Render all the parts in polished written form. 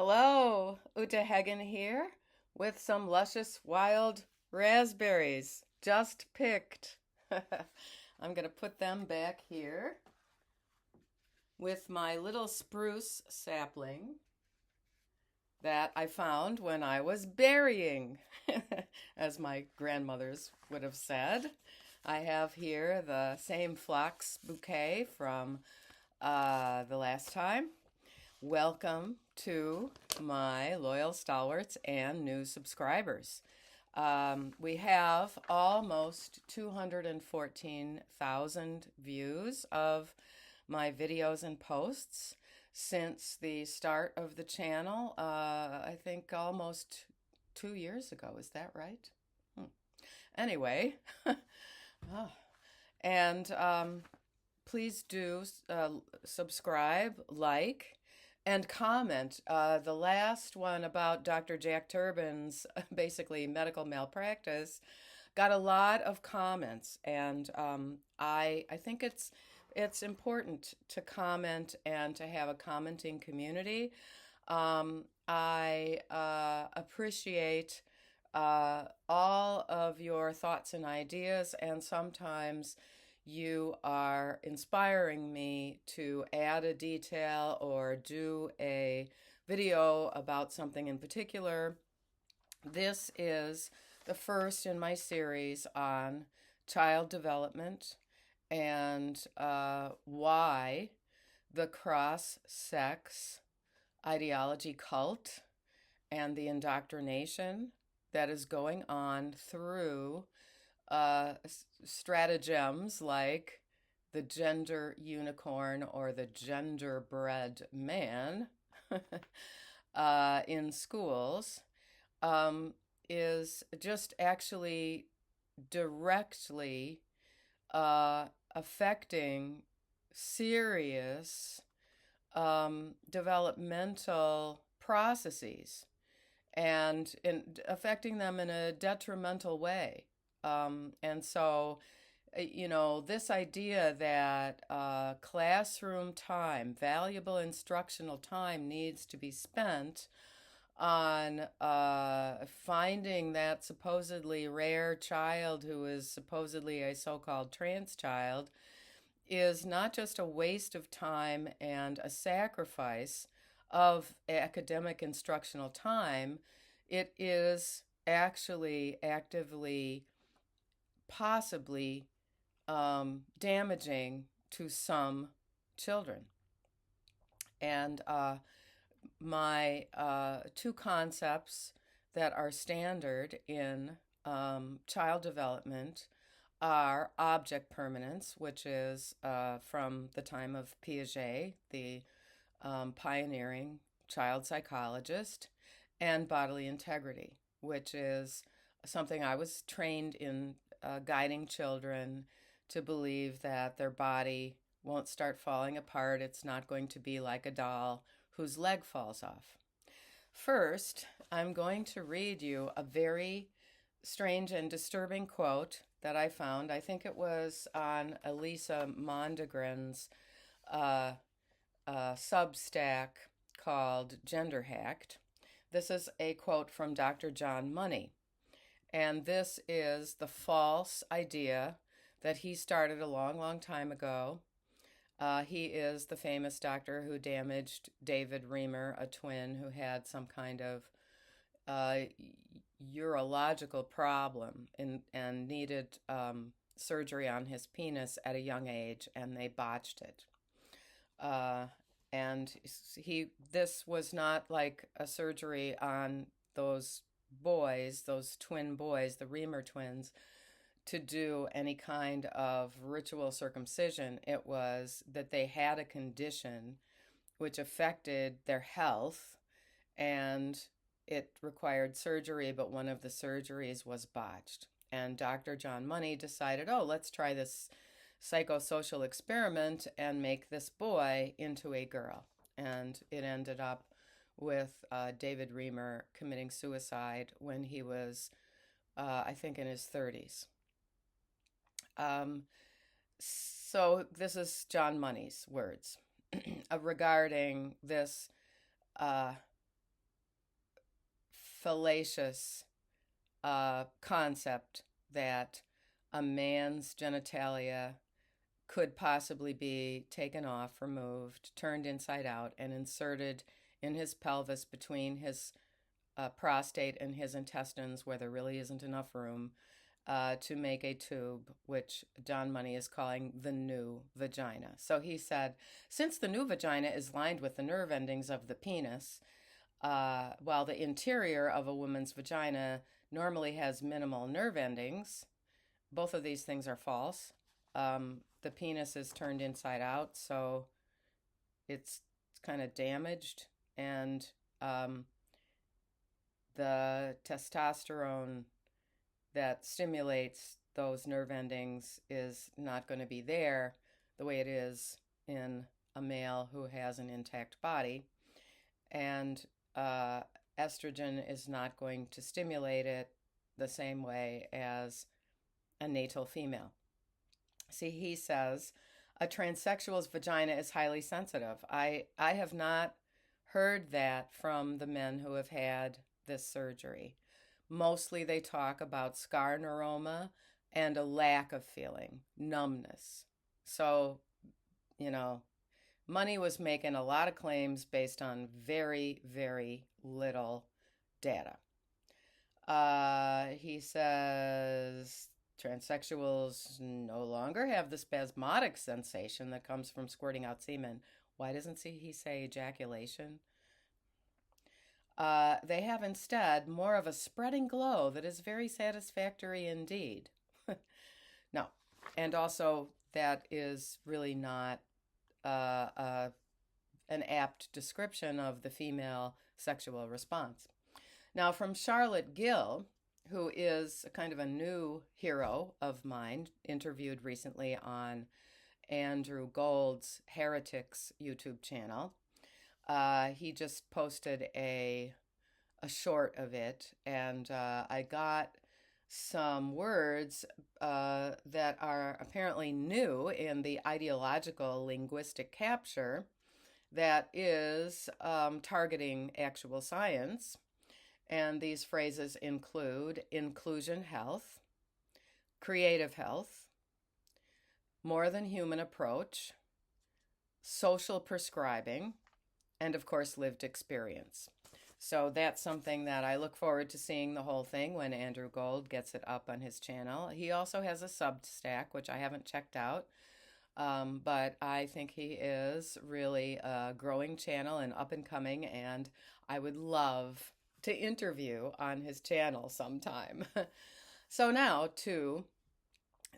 Hello, Uta Hagen here with some luscious wild raspberries just picked. I'm going to put them back here with my little spruce sapling that I found when I was berrying, as my grandmothers would have said. I have here the same phlox bouquet from the last time. Welcome to my loyal stalwarts and new subscribers. We have almost 214,000 views of my videos and posts since the start of the channel. I think almost 2 years ago. Is that right? Anyway, oh. and please do subscribe, like, and comment. The last one about Dr. Jack Turban's basically medical malpractice got a lot of comments, and I think it's important to comment and to have a commenting community. I appreciate all of your thoughts and ideas, and sometimes you are inspiring me to add a detail or do a video about something in particular. This is the first in my series on child development and why the cross-sex ideology cult and the indoctrination that is going on through stratagems like the gender unicorn or the genderbread man in schools is just actually directly affecting serious developmental processes and affecting them in a detrimental way. And so, this idea that classroom time, valuable instructional time, needs to be spent on finding that supposedly rare child who is supposedly a so-called trans child is not just a waste of time and a sacrifice of academic instructional time. It is actually actively possibly damaging to some children. And my two concepts that are standard in child development are object permanence, which is from the time of Piaget, the pioneering child psychologist, and bodily integrity, which is something I was trained in guiding children to believe that their body won't start falling apart. It's not going to be like a doll whose leg falls off. First, I'm going to read you a very strange and disturbing quote that I found. I think it was on Elisa Mondegren's Substack called Gender Hacked. This is a quote from Dr. John Money. And this is the false idea that he started a long, long time ago. He is the famous doctor who damaged David Reamer, a twin who had some kind of urological problem and needed surgery on his penis at a young age, and they botched it. And this was not like a surgery on those boys, those twin boys, the Reamer twins, to do any kind of ritual circumcision. It was that they had a condition which affected their health, and it required surgery, but one of the surgeries was botched. And Dr. John Money decided, oh, let's try this psychosocial experiment and make this boy into a girl. And it ended up with David Reamer committing suicide when he was, I think, in his 30s. So this is John Money's words regarding this fallacious concept that a man's genitalia could possibly be taken off, removed, turned inside out, and inserted in his pelvis between his prostate and his intestines, where there really isn't enough room, to make a tube, which John Money is calling the new vagina. So he said, since the new vagina is lined with the nerve endings of the penis, while the interior of a woman's vagina normally has minimal nerve endings, both of these things are false. The penis is turned inside out, so it's kind of damaged, and the testosterone that stimulates those nerve endings is not going to be there the way it is in a male who has an intact body. And estrogen is not going to stimulate it the same way as a natal female. See, he says a transsexual's vagina is highly sensitive. I have not heard that from the men who have had this surgery. Mostly they talk about scar neuroma and a lack of feeling, numbness. So, Money was making a lot of claims based on very, very little data. He says transsexuals no longer have the spasmodic sensation that comes from squirting out semen. Why doesn't he say ejaculation? They have instead more of a spreading glow that is very satisfactory indeed. No, and also that is really not an apt description of the female sexual response. Now, from Charlotte Gill, who is kind of a new hero of mine, interviewed recently on Andrew Gold's Heretics YouTube channel. He just posted a short of it, and I got some words that are apparently new in the ideological linguistic capture that is targeting actual science. And these phrases include inclusion health, creative health, more than human approach, social prescribing, and of course, lived experience. So that's something that I look forward to seeing the whole thing when Andrew Gold gets it up on his channel. He also has a Substack, which I haven't checked out, but I think he is really a growing channel and up and coming, and I would love to interview on his channel sometime. So now to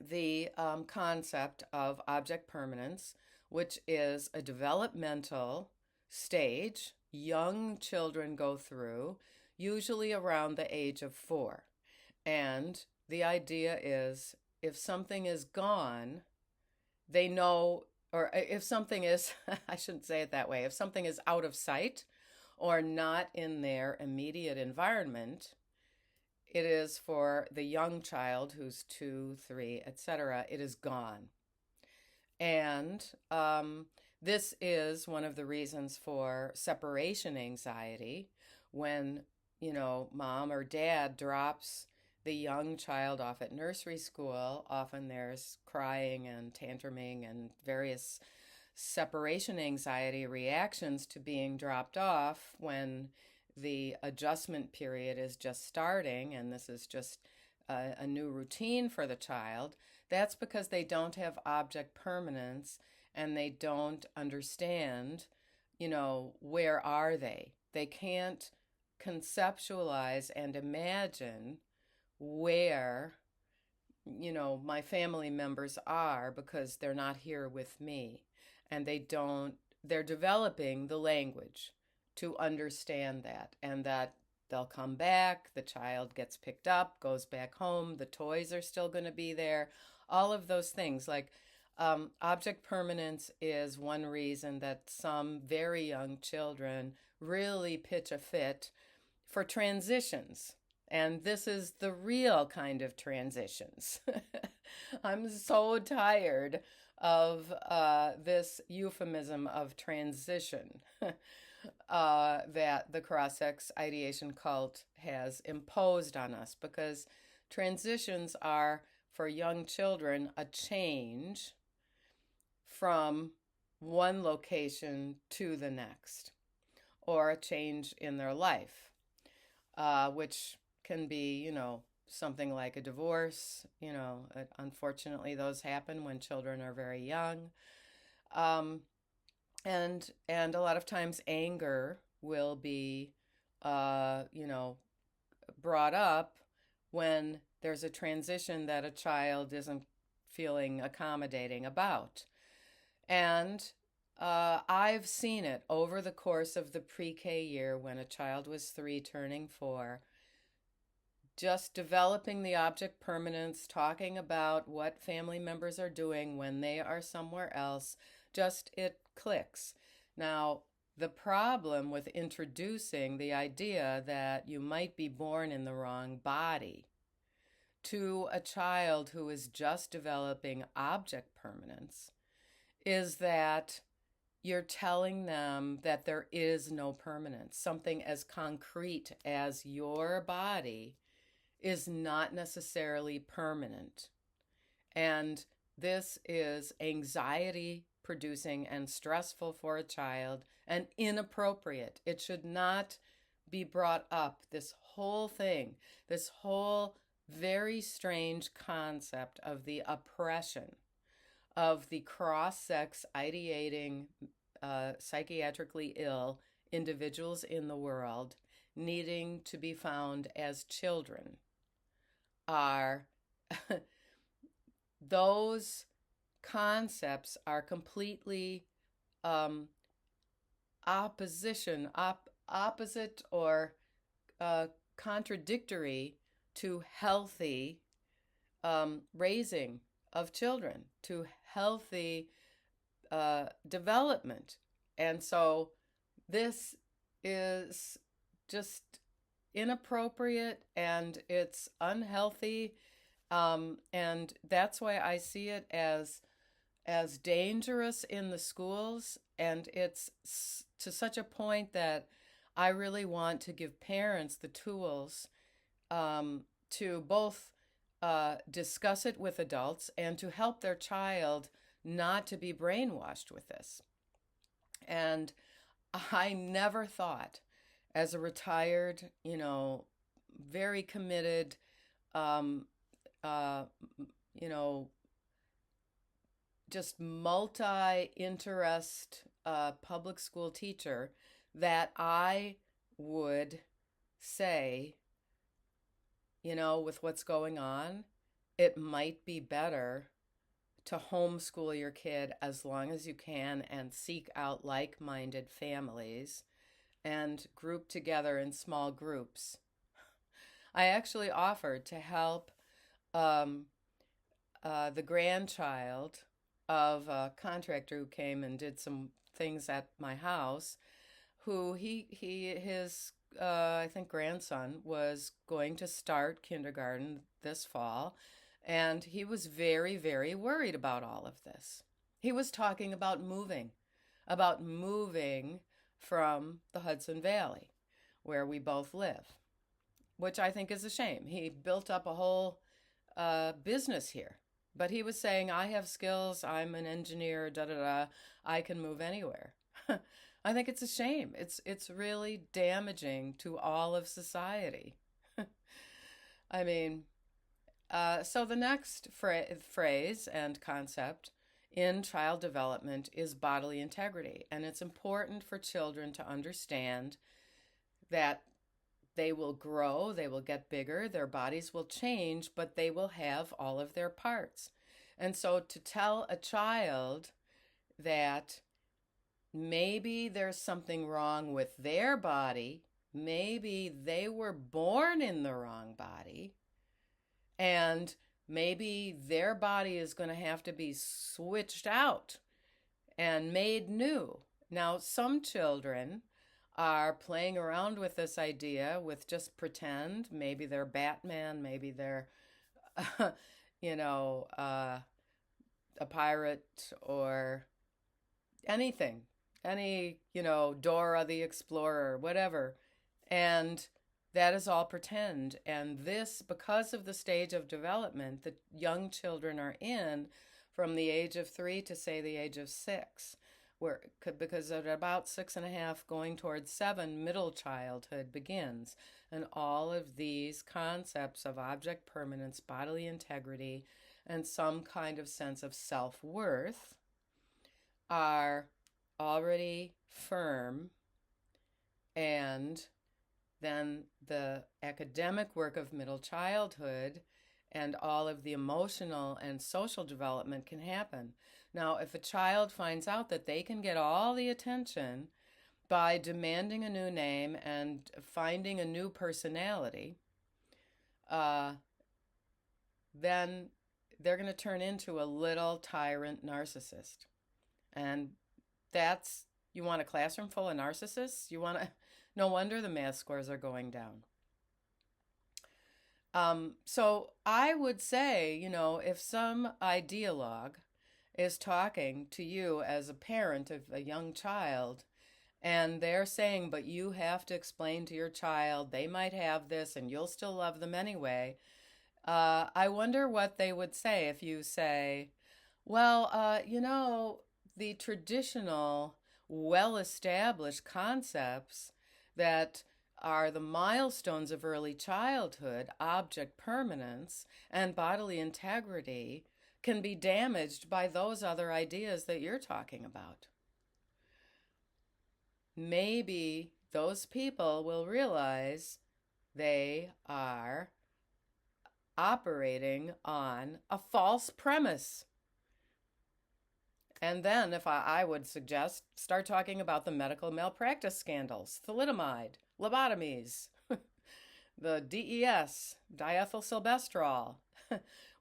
the concept of object permanence, which is a developmental stage young children go through, usually around the age of 4. And the idea is if something is gone, they know, or if something is, I shouldn't say it that way, if something is out of sight or not in their immediate environment, it is for the young child who's 2, 3, etc., it is gone. And this is one of the reasons for separation anxiety when, mom or dad drops the young child off at nursery school. Often there's crying and tantruming and various separation anxiety reactions to being dropped off when the adjustment period is just starting and this is just a new routine for the child. That's because they don't have object permanence and they don't understand, where are they? They can't conceptualize and imagine where, my family members are because they're not here with me. And they're developing the language to understand that, and that they'll come back, the child gets picked up, goes back home, the toys are still going to be there, all of those things. Like object permanence is one reason that some very young children really pitch a fit for transitions. And this is the real kind of transitions. I'm so tired of this euphemism of transition. that the cross-sex ideation cult has imposed on us, because transitions are, for young children, a change from one location to the next, or a change in their life, which can be, something like a divorce. Unfortunately, those happen when children are very young. Um, and a lot of times anger will be, brought up when there's a transition that a child isn't feeling accommodating about. And I've seen it over the course of the pre-K year, when a child was 3 turning 4, just developing the object permanence, talking about what family members are doing when they are somewhere else, just it clicks. Now, the problem with introducing the idea that you might be born in the wrong body to a child who is just developing object permanence is that you're telling them that there is no permanence. Something as concrete as your body is not necessarily permanent. And this is anxiety producing and stressful for a child, and inappropriate. It should not be brought up. This whole thing, this whole very strange concept of the oppression of the cross-sex ideating, psychiatrically ill individuals in the world needing to be found as children are those concepts are completely opposite or contradictory to healthy raising of children, to healthy development. And so this is just inappropriate, and it's unhealthy, and that's why I see it as dangerous in the schools. And it's to such a point that I really want to give parents the tools to both discuss it with adults and to help their child not to be brainwashed with this. And I never thought, as a retired, very committed, just multi-interest public school teacher, that I would say, with what's going on, it might be better to homeschool your kid as long as you can, and seek out like-minded families and group together in small groups. I actually offered to help the grandchild of a contractor who came and did some things at my house, who his I think grandson was going to start kindergarten this fall, and he was very, very worried about all of this. He was talking about moving from the Hudson Valley, where we both live, which I think is a shame. He built up a whole business here, but he was saying, I have skills, I'm an engineer, I can move anywhere. I think it's a shame. It's really damaging to all of society. I mean, so the next phrase and concept in child development is bodily integrity. And it's important for children to understand that they will grow, they will get bigger, their bodies will change, but they will have all of their parts. And so to tell a child that maybe there's something wrong with their body, maybe they were born in the wrong body, and maybe their body is going to have to be switched out and made new. Now, some children are playing around with this idea with just pretend. Maybe they're Batman, maybe they're, a pirate or anything. Dora the Explorer, whatever. And that is all pretend. And this, because of the stage of development that young children are in from the age of 3 to, say, the age of 6, because at about 6.5 going towards 7, middle childhood begins. And all of these concepts of object permanence, bodily integrity, and some kind of sense of self-worth are already firm, and then the academic work of middle childhood and all of the emotional and social development can happen. Now, if a child finds out that they can get all the attention by demanding a new name and finding a new personality, then they're going to turn into a little tyrant narcissist. And you want a classroom full of narcissists? No wonder the math scores are going down. So I would say, if some ideologue is talking to you as a parent of a young child, and they're saying, but you have to explain to your child, they might have this and you'll still love them anyway, I wonder what they would say if you say, well, the traditional, well-established concepts that are the milestones of early childhood, object permanence, and bodily integrity, can be damaged by those other ideas that you're talking about. Maybe those people will realize they are operating on a false premise. And then, if I would suggest, start talking about the medical malpractice scandals, thalidomide, lobotomies, the DES, diethylsylbestrol,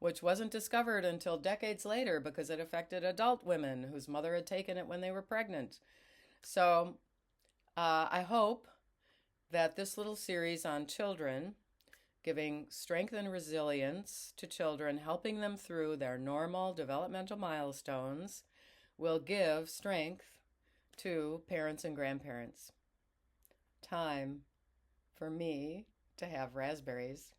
which wasn't discovered until decades later because it affected adult women whose mother had taken it when they were pregnant. So I hope that this little series on children, giving strength and resilience to children, helping them through their normal developmental milestones, will give strength to parents and grandparents. Time for me to have raspberries.